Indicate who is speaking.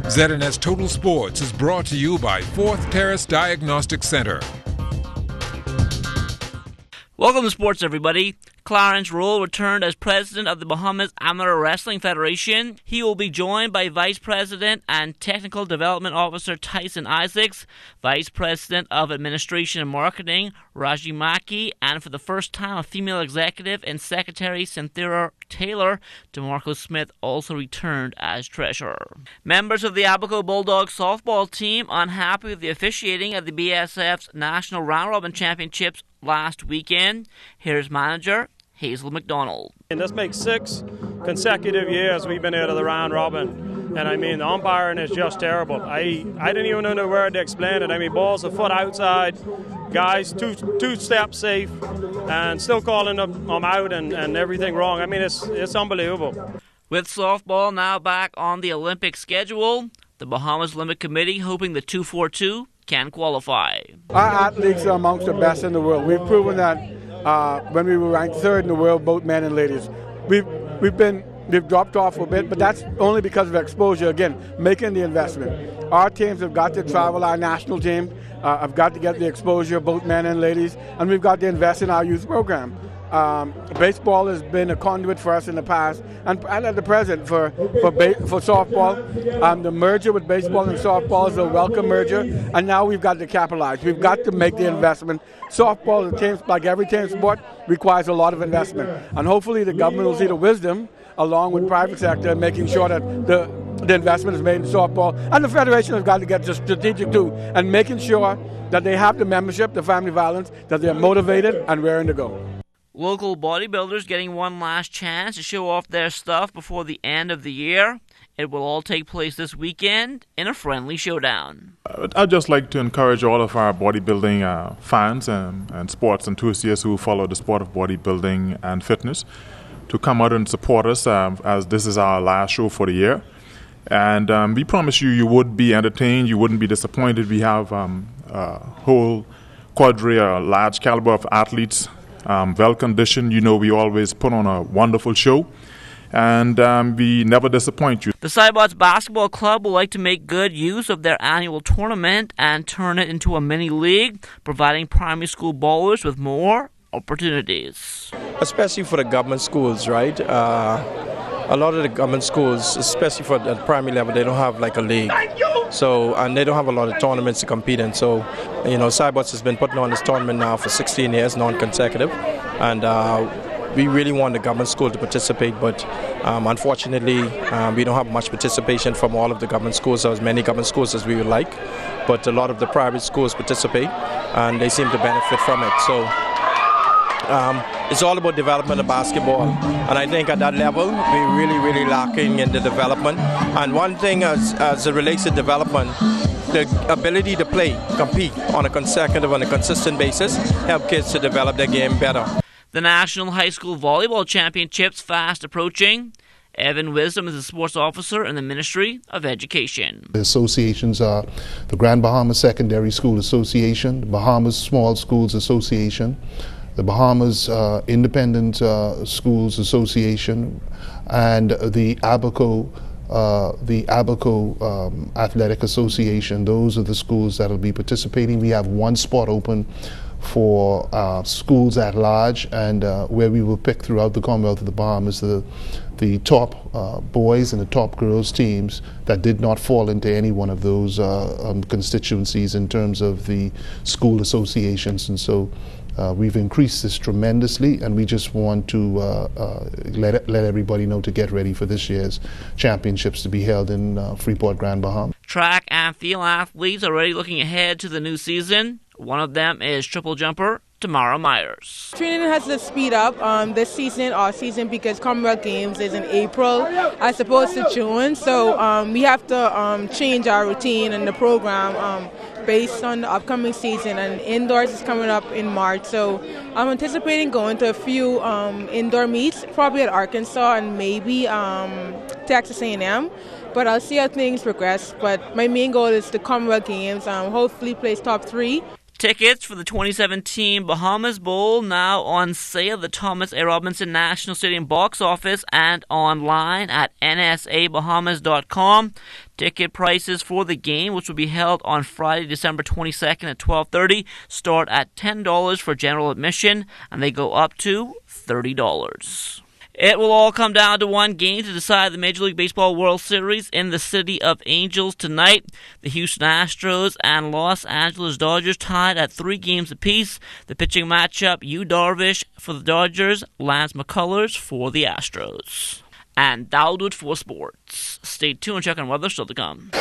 Speaker 1: ZNS Total Sports is brought to you by Fourth Terrace Diagnostic Center.
Speaker 2: Welcome to sports, everybody. Clarence Roll returned as president of the Bahamas Amateur Wrestling Federation. He will be joined by Vice President and Technical Development Officer Tyson Isaacs, Vice President of Administration and Marketing Raji Maki, and for the first time a female executive and Secretary Cynthia Taylor. DeMarco Smith also returned as treasurer. Members of the Abaco Bulldogs softball team unhappy with the officiating of the BSF's National Round Robin Championships last weekend. Here's manager Hazel McDonald.
Speaker 3: And this makes 6 consecutive years we've been out of the round robin. And I mean, the umpiring is just terrible. I didn't even know the word to explain it. I mean, balls a foot outside, guys two steps safe, and still calling them out and everything wrong. I mean, it's unbelievable.
Speaker 2: With softball now back on the Olympic schedule, the Bahamas Olympic Committee hoping the 242 can qualify.
Speaker 4: Our athletes are amongst the best in the world. We've proven that when we were ranked 3rd in the world, both men and ladies. We've dropped off a bit, but that's only because of exposure. Again, making the investment. Our teams have got to travel. Our national team have got to get the exposure, both men and ladies, and we've got to invest in our youth program. Baseball has been a conduit for us in the past and at the present for softball. The merger with baseball and softball is a welcome merger, and now we've got to capitalize. We've got to make the investment. Softball, the team, like every team sport, requires a lot of investment, and hopefully the government will see the wisdom along with private sector making sure that the investment is made in softball, and the federation has got to get strategic too, and making sure that they have the membership, the family violence, that they're motivated and raring to go.
Speaker 2: Local bodybuilders getting one last chance to show off their stuff before the end of the year. It will all take place this weekend in a friendly showdown.
Speaker 5: I'd just like to encourage all of our bodybuilding fans and sports enthusiasts who follow the sport of bodybuilding and fitness to come out and support us as this is our last show for the year. And we promise you would be entertained, you wouldn't be disappointed. We have a whole quadre, a large caliber of athletes, well conditioned. You know, we always put on a wonderful show, and we never disappoint you.
Speaker 2: The Cybots Basketball Club will like to make good use of their annual tournament and turn it into a mini league, providing primary school ballers with more opportunities.
Speaker 6: Especially for the government schools, right? A lot of the government schools, especially for the primary level, they don't have like a league. So, and they don't have a lot of tournaments to compete in. So, you know, Cybots has been putting on this tournament now for 16 years, non-consecutive. And we really want the government school to participate, but unfortunately, we don't have much participation from all of the government schools, or as many government schools as we would like. But a lot of the private schools participate, and they seem to benefit from it. So, it's all about development of basketball, and I think at that level we're really lacking in the development. And one thing as it relates to development, the ability to play, compete on a consecutive, on a consistent basis, help kids to develop their game better.
Speaker 2: The National High School Volleyball Championships fast approaching. Evan Wisdom is the sports officer in the Ministry of Education.
Speaker 7: The associations are the Grand Bahamas Secondary School Association, the Bahamas Small Schools Association, the Bahamas Independent Schools Association, and the Abaco Athletic Association. Those are the schools that will be participating. We have one spot open for schools at large, and where we will pick throughout the Commonwealth of the Bahamas the top boys and the top girls teams that did not fall into any one of those constituencies in terms of the school associations. And so we've increased this tremendously, and we just want to let everybody know to get ready for this year's championships to be held in Freeport, Grand Bahama.
Speaker 2: Track and field athletes are already looking ahead to the new season. One of them is triple jumper Tamara Myers.
Speaker 8: Training has to speed up this season, our season, because Commonwealth Games is in April as opposed to June. So we have to change our routine and the program based on the upcoming season. And indoors is coming up in March. So I'm anticipating going to a few indoor meets, probably at Arkansas and maybe Texas A&M. But I'll see how things progress. But my main goal is the Commonwealth Games, hopefully place top 3.
Speaker 2: Tickets for the 2017 Bahamas Bowl now on sale at the Thomas A. Robinson National Stadium box office and online at nsabahamas.com. Ticket prices for the game, which will be held on Friday, December 22nd at 12:30, start at $10 for general admission, and they go up to $30. It will all come down to one game to decide the Major League Baseball World Series in the City of Angels tonight. The Houston Astros and Los Angeles Dodgers tied at 3 games apiece. The pitching matchup, Yu Darvish for the Dodgers, Lance McCullers for the Astros. And that'll do it for sports. Stay tuned and check on weather still to come.